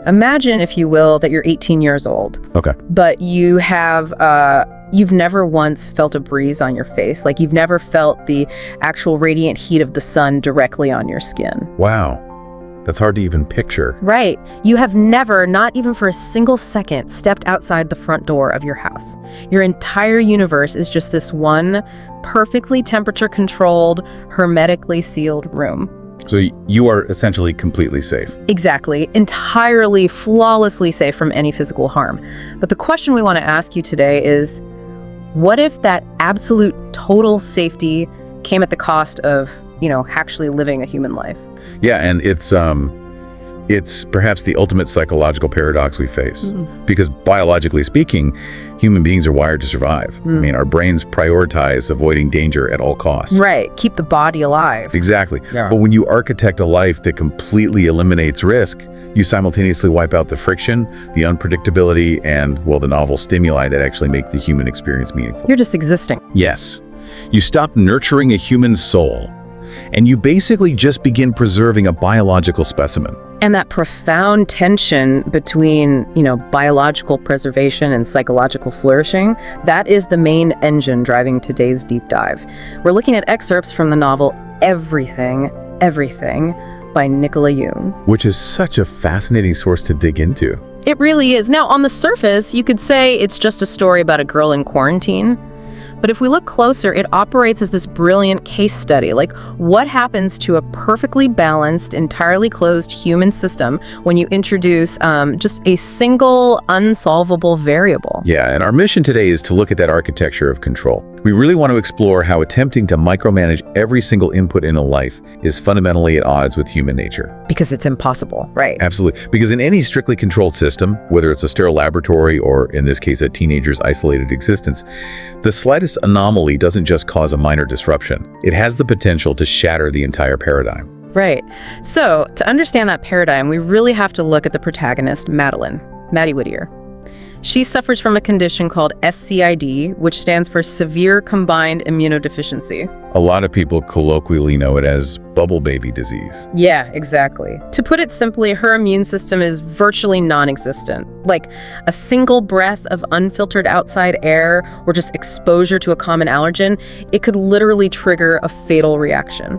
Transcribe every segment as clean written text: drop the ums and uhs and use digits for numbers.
Imagine, if you will, that you're 18 years old. Okay. But you've never once felt a breeze on your face. Like, you've never felt the actual radiant heat of the sun directly on your skin. Wow. That's hard to even picture. Right. You have never, not even for a single second, stepped outside the front door of your house. Your entire universe is just this one perfectly temperature-controlled, hermetically sealed room. So you are essentially completely safe. Exactly. Entirely, flawlessly safe from any physical harm. But the question we want to ask you today is, what if that absolute total safety came at the cost of, actually living a human life? Yeah, and it's perhaps the ultimate psychological paradox we face. Because biologically speaking, human beings are wired to survive. I mean, our brains prioritize avoiding danger at all costs. Right. Keep the body alive. Exactly. Yeah. But when you architect a life that completely eliminates risk, you simultaneously wipe out the friction, the unpredictability, and, well, the novel stimuli that actually make the human experience meaningful. You're just existing. Yes. You stop nurturing a human soul, and you basically just begin preserving a biological specimen. And that profound tension between, biological preservation and psychological flourishing, that is the main engine driving today's deep dive. We're looking at excerpts from the novel Everything, Everything by Nicola Yoon. Which is such a fascinating source to dig into. It really is. Now, on the surface, you could say it's just a story about a girl in quarantine. But if we look closer, it operates as this brilliant case study. Like, what happens to a perfectly balanced, entirely closed human system when you introduce just a single unsolvable variable? Yeah, and our mission today is to look at that architecture of control. We really want to explore how attempting to micromanage every single input in a life is fundamentally at odds with human nature. Because it's impossible, right? Absolutely. Because in any strictly controlled system, whether it's a sterile laboratory or, in this case, a teenager's isolated existence, the slightest anomaly doesn't just cause a minor disruption. It has the potential to shatter the entire paradigm. Right. So, to understand that paradigm, we really have to look at the protagonist, Maddy Whittier. She suffers from a condition called SCID, which stands for Severe Combined Immunodeficiency. A lot of people colloquially know it as bubble baby disease. Yeah, exactly. To put it simply, her immune system is virtually non-existent. Like, a single breath of unfiltered outside air or just exposure to a common allergen, it could literally trigger a fatal reaction.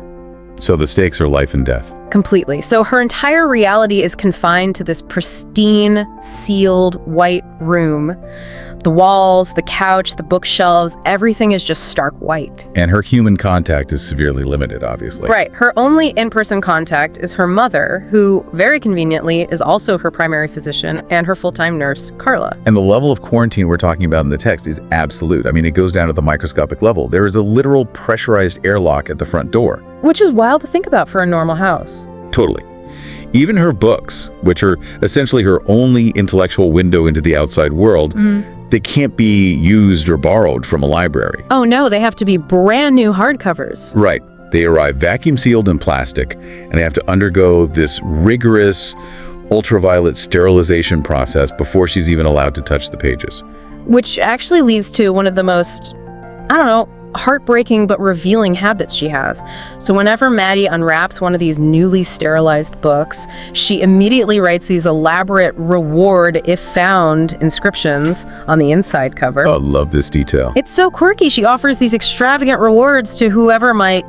So the stakes are life and death. Completely. So her entire reality is confined to this pristine, sealed, white room. The walls, the couch, the bookshelves, everything is just stark white. And her human contact is severely limited, obviously. Right. Her only in-person contact is her mother, who, very conveniently, is also her primary physician and her full-time nurse, Carla. And the level of quarantine we're talking about in the text is absolute. I mean, it goes down to the microscopic level. There is a literal pressurized airlock at the front door. Which is wild to think about for a normal house. Totally. Even her books, which are essentially her only intellectual window into the outside world, they can't be used or borrowed from a library. Oh no, they have to be brand new hardcovers. Right. They arrive vacuum sealed in plastic, and they have to undergo this rigorous ultraviolet sterilization process before she's even allowed to touch the pages. Which actually leads to one of the most, heartbreaking but revealing habits she has. So whenever Maddy unwraps one of these newly sterilized books, she immediately writes these elaborate reward if found inscriptions on the inside cover. Oh, love this detail. It's so quirky. She offers these extravagant rewards to whoever might,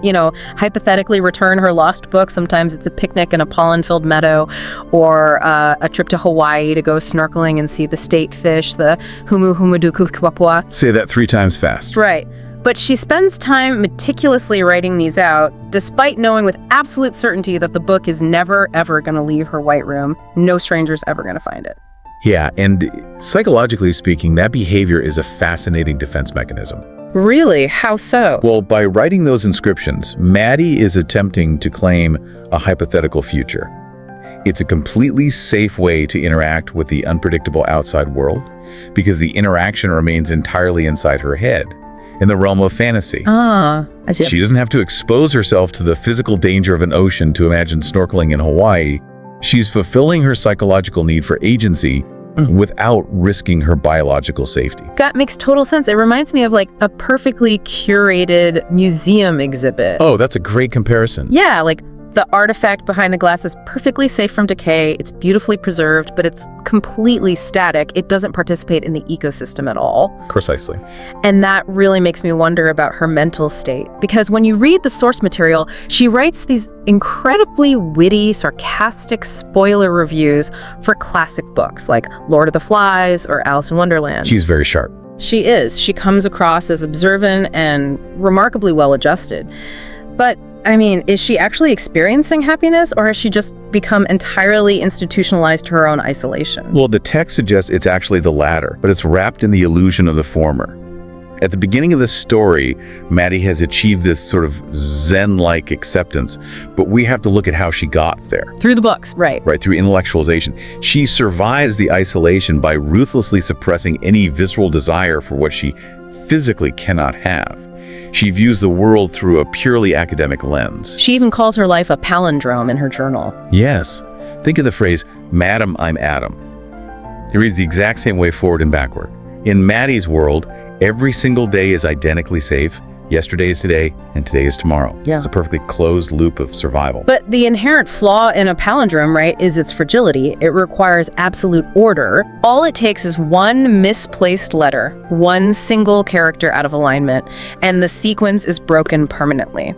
hypothetically return her lost book. Sometimes it's a picnic in a pollen-filled meadow, or a trip to Hawaii to go snorkeling and see the state fish, the humu humuduku kwapua. Say that 3 times fast. Right. But she spends time meticulously writing these out, despite knowing with absolute certainty that the book is never, ever going to leave her white room. No stranger's ever going to find it. Yeah, and psychologically speaking, that behavior is a fascinating defense mechanism. Really? How so? Well, by writing those inscriptions, Maddy is attempting to claim a hypothetical future. It's a completely safe way to interact with the unpredictable outside world, because the interaction remains entirely inside her head, in the realm of fantasy. I see. She doesn't have to expose herself to the physical danger of an ocean to imagine snorkeling in Hawaii. She's fulfilling her psychological need for agency without risking her biological safety. That makes total sense. It reminds me of like a perfectly curated museum exhibit. Oh, that's a great comparison. Yeah, like the artifact behind the glass is perfectly safe from decay. It's beautifully preserved, but it's completely static. It doesn't participate in the ecosystem at all. Precisely. And that really makes me wonder about her mental state. Because when you read the source material, she writes these incredibly witty, sarcastic spoiler reviews for classic books like Lord of the Flies or Alice in Wonderland. She's very sharp. She is. She comes across as observant and remarkably well-adjusted. But I mean, is she actually experiencing happiness, or has she just become entirely institutionalized to her own isolation? Well, the text suggests it's actually the latter, but it's wrapped in the illusion of the former. At the beginning of the story, Maddy has achieved this sort of Zen-like acceptance, but we have to look at how she got there. Through the books, right. Right, through intellectualization. She survives the isolation by ruthlessly suppressing any visceral desire for what she physically cannot have. She views the world through a purely academic lens. She even calls her life a palindrome in her journal. Yes. Think of the phrase, "Madam, I'm Adam." It reads the exact same way forward and backward. In Maddy's world, every single day is identically safe. Yesterday is today, and today is tomorrow. Yeah. It's a perfectly closed loop of survival. But the inherent flaw in a palindrome, right, is its fragility. It requires absolute order. All it takes is one misplaced letter, one single character out of alignment, and the sequence is broken permanently.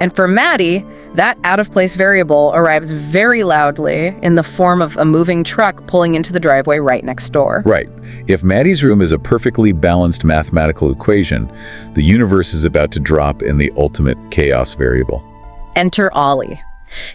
And for Maddy, that out-of-place variable arrives very loudly in the form of a moving truck pulling into the driveway right next door. Right. If Maddy's room is a perfectly balanced mathematical equation, the universe is about to drop in the ultimate chaos variable. Enter Olly.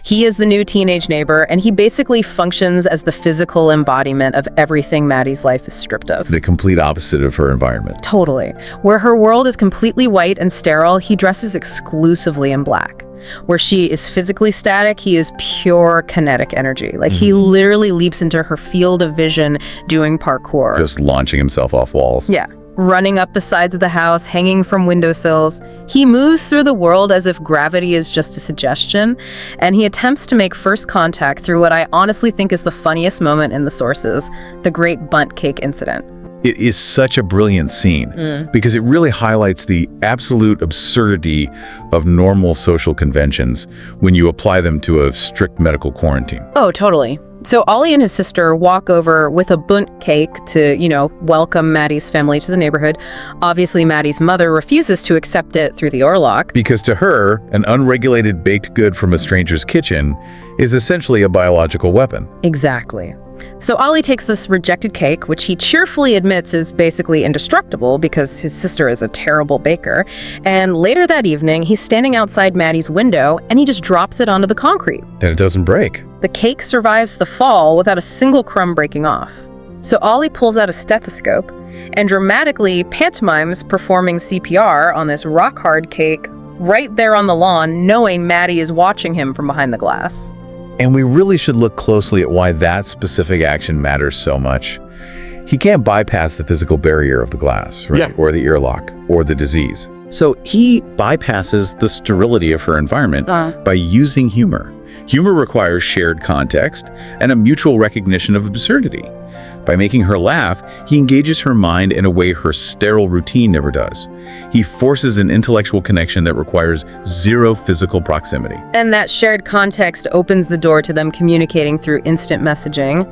He is the new teenage neighbor, and he basically functions as the physical embodiment of everything Maddy's life is stripped of. The complete opposite of her environment. Totally. Where her world is completely white and sterile, he dresses exclusively in black. Where she is physically static, he is pure kinetic energy. Like, he literally leaps into her field of vision doing parkour. Just launching himself off walls. Yeah. Running up the sides of the house, hanging from windowsills. He moves through the world as if gravity is just a suggestion, and he attempts to make first contact through what I honestly think is the funniest moment in the sources, the Great Bundt Cake Incident. It is such a brilliant scene because it really highlights the absolute absurdity of normal social conventions when you apply them to a strict medical quarantine. Oh, totally. So Olly and his sister walk over with a Bundt cake to, welcome Maddy's family to the neighborhood. Obviously, Maddy's mother refuses to accept it through the airlock. Because to her, an unregulated baked good from a stranger's kitchen is essentially a biological weapon. Exactly. So Olly takes this rejected cake, which he cheerfully admits is basically indestructible because his sister is a terrible baker. And later that evening, he's standing outside Maddy's window and he just drops it onto the concrete. And it doesn't break. The cake survives the fall without a single crumb breaking off. So Olly pulls out a stethoscope and dramatically pantomimes performing CPR on this rock-hard cake right there on the lawn, knowing Maddy is watching him from behind the glass. And we really should look closely at why that specific action matters so much. He can't bypass the physical barrier of the glass, right? Yeah. Or the earlock, or the disease. So he bypasses the sterility of her environment by using humor. Humor requires shared context and a mutual recognition of absurdity. By making her laugh, he engages her mind in a way her sterile routine never does. He forces an intellectual connection that requires zero physical proximity. And that shared context opens the door to them communicating through instant messaging.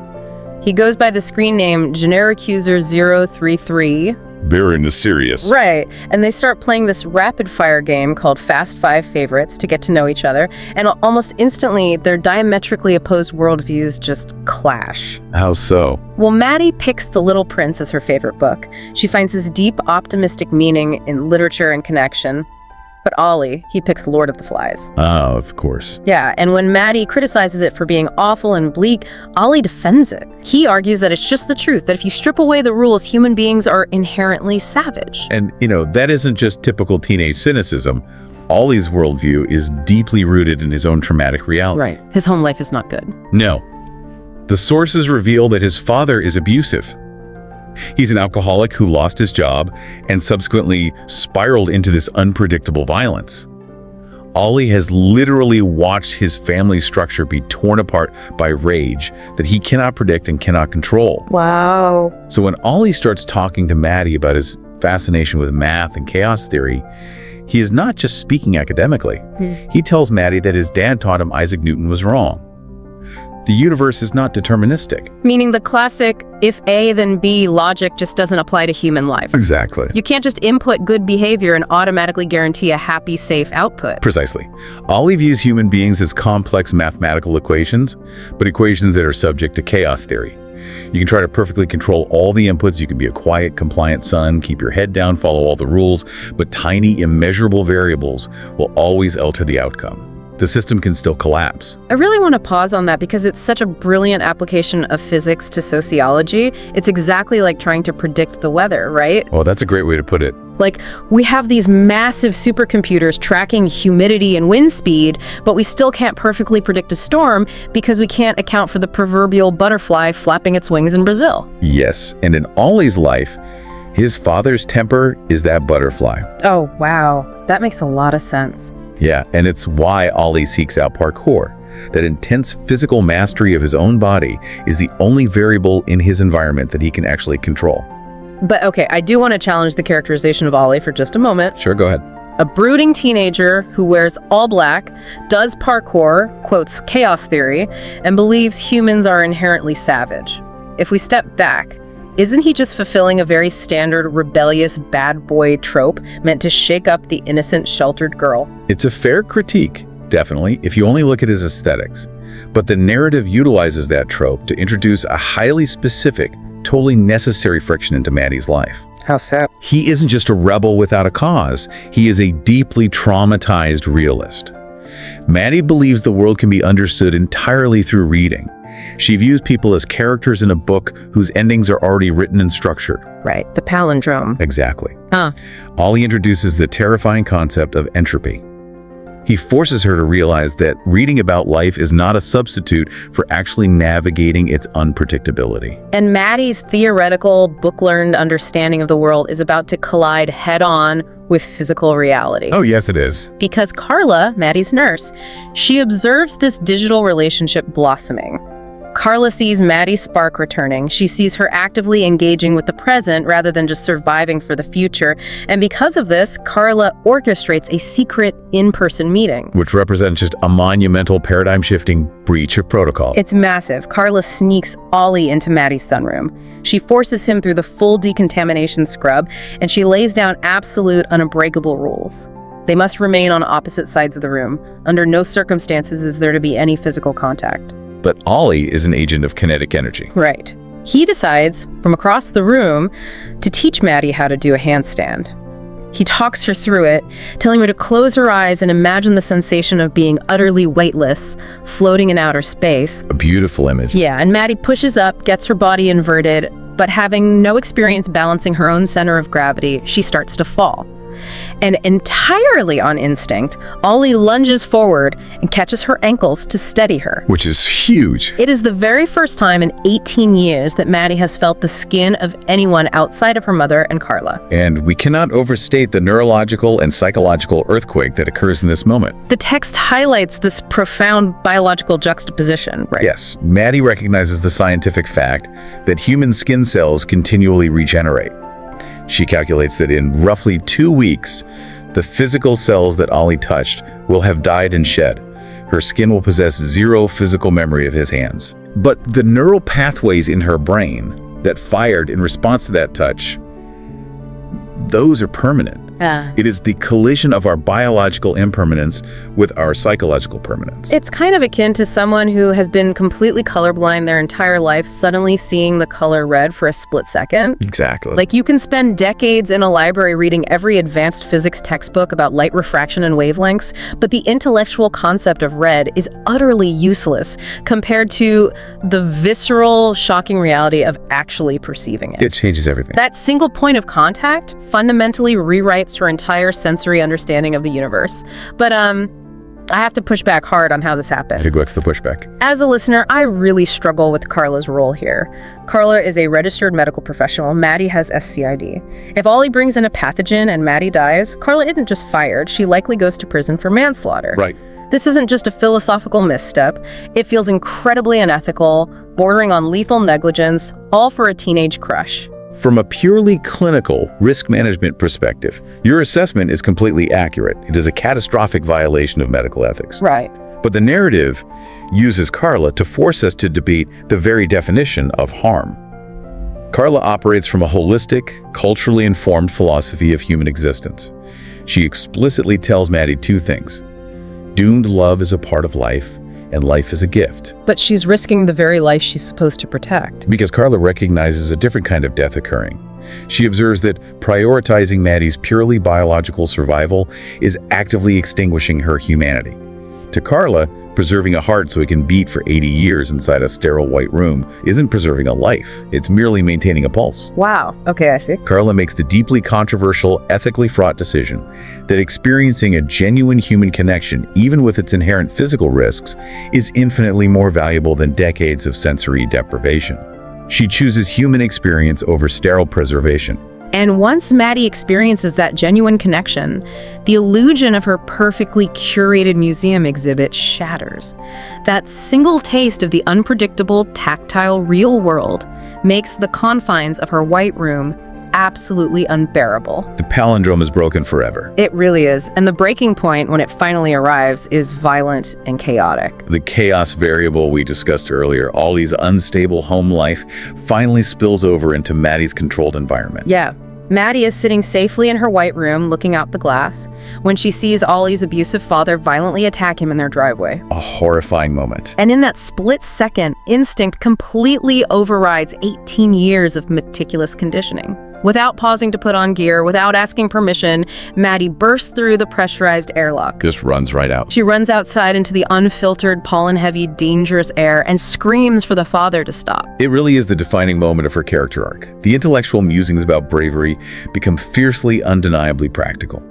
He goes by the screen name Generic User 033. Baron is serious. Right. And they start playing this rapid-fire game called Fast Five Favorites to get to know each other. And almost instantly, their diametrically opposed worldviews just clash. How so? Well, Maddy picks The Little Prince as her favorite book. She finds this deep, optimistic meaning in literature and connection. But Olly, he picks Lord of the Flies. Oh, of course. Yeah, and when Maddy criticizes it for being awful and bleak, Olly defends it. He argues that it's just the truth, that if you strip away the rules, human beings are inherently savage. And, that isn't just typical teenage cynicism. Olly's worldview is deeply rooted in his own traumatic reality. Right. His home life is not good. No. The sources reveal that his father is abusive. He's an alcoholic who lost his job and subsequently spiraled into this unpredictable violence. Olly has literally watched his family structure be torn apart by rage that he cannot predict and cannot control. Wow. So when Olly starts talking to Maddy about his fascination with math and chaos theory, he is not just speaking academically. He tells Maddy that his dad taught him Isaac Newton was wrong. The universe is not deterministic. Meaning the classic, if A, then B logic just doesn't apply to human life. Exactly. You can't just input good behavior and automatically guarantee a happy, safe output. Precisely. Olly views human beings as complex mathematical equations, but equations that are subject to chaos theory. You can try to perfectly control all the inputs. You can be a quiet, compliant son, keep your head down, follow all the rules, but tiny, immeasurable variables will always alter the outcome. The system can still collapse. I really want to pause on that because it's such a brilliant application of physics to sociology. It's exactly like trying to predict the weather, right? Oh, that's a great way to put it. Like, we have these massive supercomputers tracking humidity and wind speed, but we still can't perfectly predict a storm because we can't account for the proverbial butterfly flapping its wings in Brazil. Yes, and in Olly's life, his father's temper is that butterfly. Oh, wow. That makes a lot of sense. Yeah, and it's why Olly seeks out parkour. That intense physical mastery of his own body is the only variable in his environment that he can actually control. But okay, I do want to challenge the characterization of Olly for just a moment. Sure, go ahead. A brooding teenager who wears all black, does parkour, quotes chaos theory, and believes humans are inherently savage. If we step back, isn't he just fulfilling a very standard rebellious bad boy trope meant to shake up the innocent, sheltered girl? It's a fair critique, definitely, if you only look at his aesthetics. But the narrative utilizes that trope to introduce a highly specific, totally necessary friction into Maddy's life. How so? He isn't just a rebel without a cause. He is a deeply traumatized realist. Maddy believes the world can be understood entirely through reading. She views people as characters in a book whose endings are already written and structured. Right, the palindrome. Exactly. Huh. Olly introduces the terrifying concept of entropy. He forces her to realize that reading about life is not a substitute for actually navigating its unpredictability. And Maddy's theoretical, book-learned understanding of the world is about to collide head-on with physical reality. Oh, yes, it is. Because Carla, Maddy's nurse, she observes this digital relationship blossoming. Carla sees Maddy's spark returning. She sees her actively engaging with the present rather than just surviving for the future. And because of this, Carla orchestrates a secret in-person meeting. Which represents just a monumental paradigm-shifting breach of protocol. It's massive. Carla sneaks Olly into Maddy's sunroom. She forces him through the full decontamination scrub, and she lays down absolute, unbreakable rules. They must remain on opposite sides of the room. Under no circumstances is there to be any physical contact. But Olly is an agent of kinetic energy. Right. He decides, from across the room, to teach Maddy how to do a handstand. He talks her through it, telling her to close her eyes and imagine the sensation of being utterly weightless, floating in outer space. A beautiful image. Yeah, and Maddy pushes up, gets her body inverted, but having no experience balancing her own center of gravity, she starts to fall. And entirely on instinct, Olly lunges forward and catches her ankles to steady her. Which is huge. It is the very first time in 18 years that Maddy has felt the skin of anyone outside of her mother and Carla. And we cannot overstate the neurological and psychological earthquake that occurs in this moment. The text highlights this profound biological juxtaposition, right? Yes, Maddy recognizes the scientific fact that human skin cells continually regenerate. She calculates that in roughly 2 weeks, the physical cells that Olly touched will have died and shed. Her skin will possess zero physical memory of his hands. But the neural pathways in her brain that fired in response to that touch, those are permanent. It is the collision of our biological impermanence with our psychological permanence. It's kind of akin to someone who has been completely colorblind their entire life suddenly seeing the color red for a split second. Exactly. Like, you can spend decades in a library reading every advanced physics textbook about light refraction and wavelengths, but the intellectual concept of red is utterly useless compared to the visceral, shocking reality of actually perceiving it. It changes everything. That single point of contact fundamentally rewrites her entire sensory understanding of the universe. But I have to push back hard on how this happened. What's the pushback? As a listener, I really struggle with Carla's role here. Carla is a registered medical professional. Maddy has SCID. If Olly brings in a pathogen and Maddy dies, Carla isn't just fired. She likely goes to prison for manslaughter. Right. This isn't just a philosophical misstep. It feels incredibly unethical, bordering on lethal negligence, all for a teenage crush. From a purely clinical risk management perspective, your assessment is completely accurate. It is a catastrophic violation of medical ethics. Right. But the narrative uses Carla to force us to debate the very definition of harm. Carla operates from a holistic, culturally informed philosophy of human existence. She explicitly tells Maddy two things. Doomed love is a part of life, and life is a gift. But she's risking the very life she's supposed to protect. Because Carla recognizes a different kind of death occurring. She observes that prioritizing Maddy's purely biological survival is actively extinguishing her humanity. To Carla, preserving a heart so it can beat for 80 years inside a sterile white room isn't preserving a life. It's merely maintaining a pulse. Wow. Okay, I see. Carla makes the deeply controversial, ethically fraught decision that experiencing a genuine human connection, even with its inherent physical risks, is infinitely more valuable than decades of sensory deprivation. She chooses human experience over sterile preservation. And once Maddy experiences that genuine connection, the illusion of her perfectly curated museum exhibit shatters. That single taste of the unpredictable, tactile, real world makes the confines of her white room absolutely unbearable. The palindrome is broken forever. It really is. And the breaking point, when it finally arrives, is violent and chaotic. The chaos variable we discussed earlier, Olly's unstable home life, finally spills over into Maddy's controlled environment. Yeah. Maddy is sitting safely in her white room, looking out the glass, when she sees Olly's abusive father violently attack him in their driveway. A horrifying moment. And in that split second, instinct completely overrides 18 years of meticulous conditioning. Without pausing to put on gear, without asking permission, Maddy bursts through the pressurized airlock. Just runs right out. She runs outside into the unfiltered, pollen-heavy, dangerous air and screams for the father to stop. It really is the defining moment of her character arc. The intellectual musings about bravery become fiercely, undeniably practical.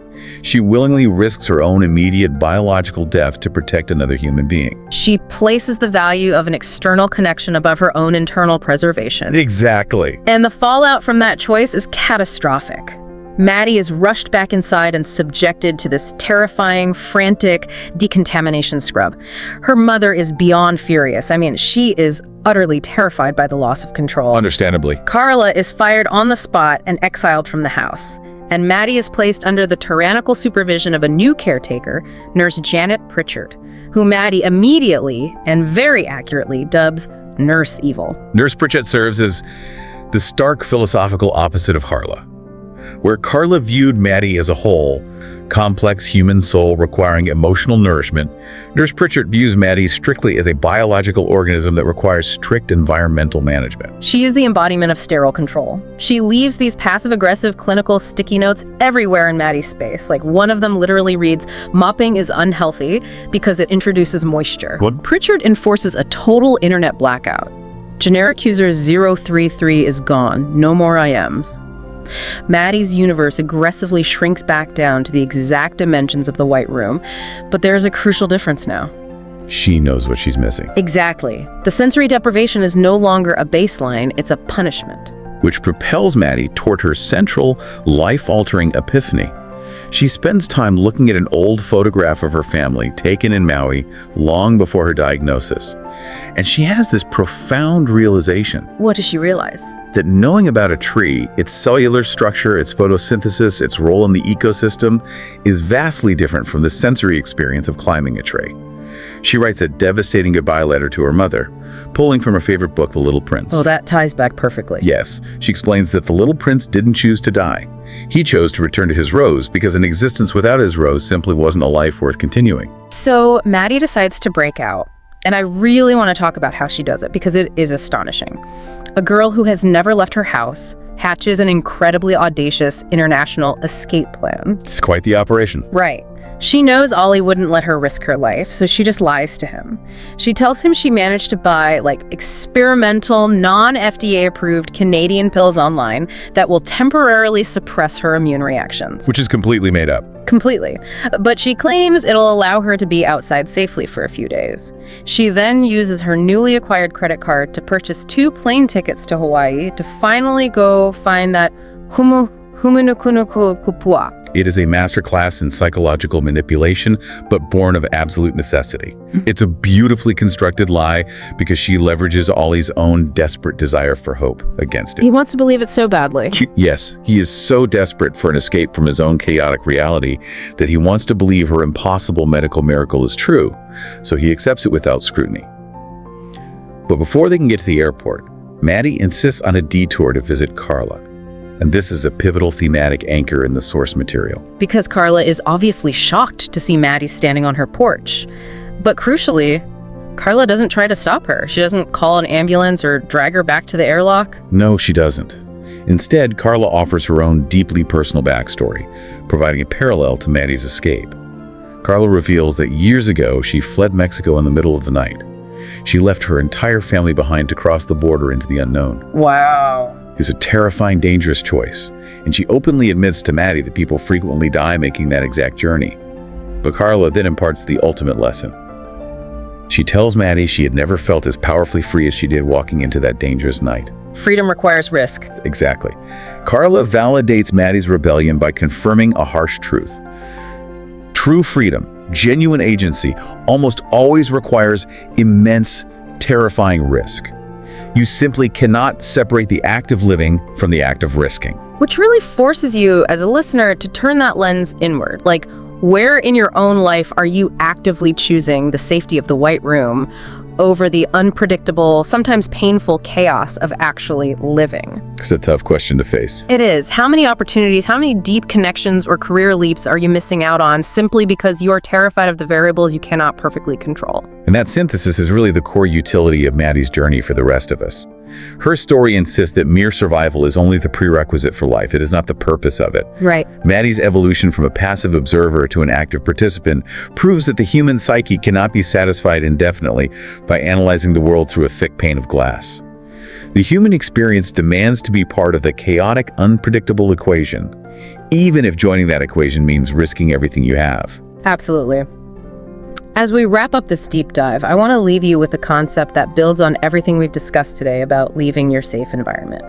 She willingly risks her own immediate biological death to protect another human being. She places the value of an external connection above her own internal preservation. Exactly. And the fallout from that choice is catastrophic. Maddy is rushed back inside and subjected to this terrifying, frantic decontamination scrub. Her mother is beyond furious. I mean, she is utterly terrified by the loss of control. Understandably. Carla is fired on the spot and exiled from the house. And Maddy is placed under the tyrannical supervision of a new caretaker, Nurse Janet Pritchard, who Maddy immediately and very accurately dubs Nurse Evil. Nurse Pritchard serves as the stark philosophical opposite of Carla. Where Carla viewed Maddy as a whole, complex human soul requiring emotional nourishment, Nurse Pritchard views Maddy strictly as a biological organism that requires strict environmental management. She is the embodiment of sterile control. She leaves these passive-aggressive clinical sticky notes everywhere in Maddy's space. Like one of them literally reads, "Mopping is unhealthy because it introduces moisture." What? Pritchard enforces a total internet blackout. Generic user 033 is gone. No more IMs. Maddy's universe aggressively shrinks back down to the exact dimensions of the white room, but there's a crucial difference now. She knows what she's missing. Exactly. The sensory deprivation is no longer a baseline, it's a punishment. Which propels Maddy toward her central, life-altering epiphany. She spends time looking at an old photograph of her family taken in Maui long before her diagnosis. And she has this profound realization. What does she realize? That knowing about a tree, its cellular structure, its photosynthesis, its role in the ecosystem, is vastly different from the sensory experience of climbing a tree. She writes a devastating goodbye letter to her mother, pulling from her favorite book, The Little Prince. Oh, that ties back perfectly. Yes, she explains that the little prince didn't choose to die. He chose to return to his rose because an existence without his rose simply wasn't a life worth continuing. So Maddy decides to break out. And I really want to talk about how she does it because it is astonishing. A girl who has never left her house hatches an incredibly audacious international escape plan. It's quite the operation. Right. She knows Olly wouldn't let her risk her life, so she just lies to him. She tells him she managed to buy, experimental, non-FDA approved Canadian pills online that will temporarily suppress her immune reactions. Which is completely made up. Completely. But she claims it'll allow her to be outside safely for a few days. She then uses her newly acquired credit card to purchase 2 plane tickets to Hawaii to finally go find that humunukunuku pupua. It is a masterclass in psychological manipulation, but born of absolute necessity. It's a beautifully constructed lie because she leverages Olly's own desperate desire for hope against He it. wants to believe it so badly. Yes, he is so desperate for an escape from his own chaotic reality that he wants to believe her impossible medical miracle is true, so he accepts it without scrutiny. But before they can get to the airport, Maddy insists on a detour to visit Carla. And this is a pivotal thematic anchor in the source material. Because Carla is obviously shocked to see Maddy standing on her porch. But crucially, Carla doesn't try to stop her. She doesn't call an ambulance or drag her back to the airlock. No, she doesn't. Instead, Carla offers her own deeply personal backstory, providing a parallel to Maddy's escape. Carla reveals that years ago, she fled Mexico in the middle of the night. She left her entire family behind to cross the border into the unknown. Wow. It was a terrifying, dangerous choice, and she openly admits to Maddy that people frequently die making that exact journey. But Carla then imparts the ultimate lesson. She tells Maddy she had never felt as powerfully free as she did walking into that dangerous night. Freedom requires risk. Exactly. Carla validates Maddy's rebellion by confirming a harsh truth. True freedom, genuine agency, almost always requires immense, terrifying risk. You simply cannot separate the act of living from the act of risking. Which really forces you, as a listener, to turn that lens inward. Like, where in your own life are you actively choosing the safety of the white room over the unpredictable, sometimes painful chaos of actually living? It's a tough question to face. It is. How many opportunities, how many deep connections or career leaps are you missing out on simply because you are terrified of the variables you cannot perfectly control? And that synthesis is really the core utility of Maddy's journey for the rest of us. Her story insists that mere survival is only the prerequisite for life. It is not the purpose of it. Right. Maddy's evolution from a passive observer to an active participant proves that the human psyche cannot be satisfied indefinitely by analyzing the world through a thick pane of glass. The human experience demands to be part of the chaotic, unpredictable equation, even if joining that equation means risking everything you have. Absolutely. As we wrap up this deep dive, I want to leave you with a concept that builds on everything we've discussed today about leaving your safe environment.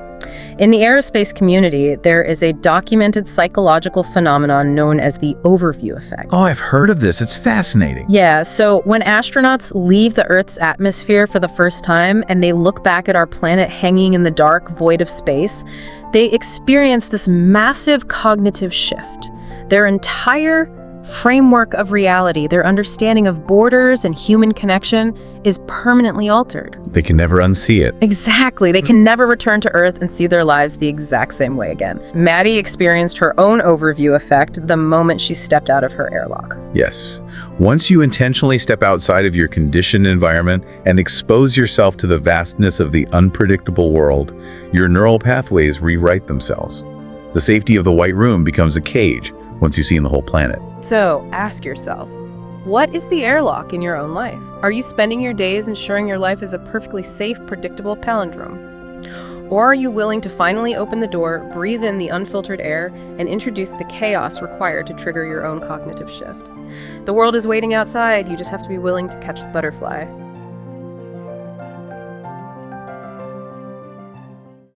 In the aerospace community, there is a documented psychological phenomenon known as the overview effect. Oh, I've heard of this. It's fascinating. Yeah, so when astronauts leave the Earth's atmosphere for the first time and they look back at our planet hanging in the dark void of space, they experience this massive cognitive shift. Their entire framework of reality, their understanding of borders and human connection is permanently altered. They can never unsee it. Exactly. They can never return to Earth and see their lives the exact same way again. Maddy experienced her own overview effect the moment she stepped out of her airlock. Yes. Once you intentionally step outside of your conditioned environment and expose yourself to the vastness of the unpredictable world, your neural pathways rewrite themselves. The safety of the white room becomes a cage once you've seen the whole planet. So, ask yourself, what is the airlock in your own life? Are you spending your days ensuring your life is a perfectly safe, predictable palindrome? Or are you willing to finally open the door, breathe in the unfiltered air, and introduce the chaos required to trigger your own cognitive shift? The world is waiting outside, you just have to be willing to catch the butterfly.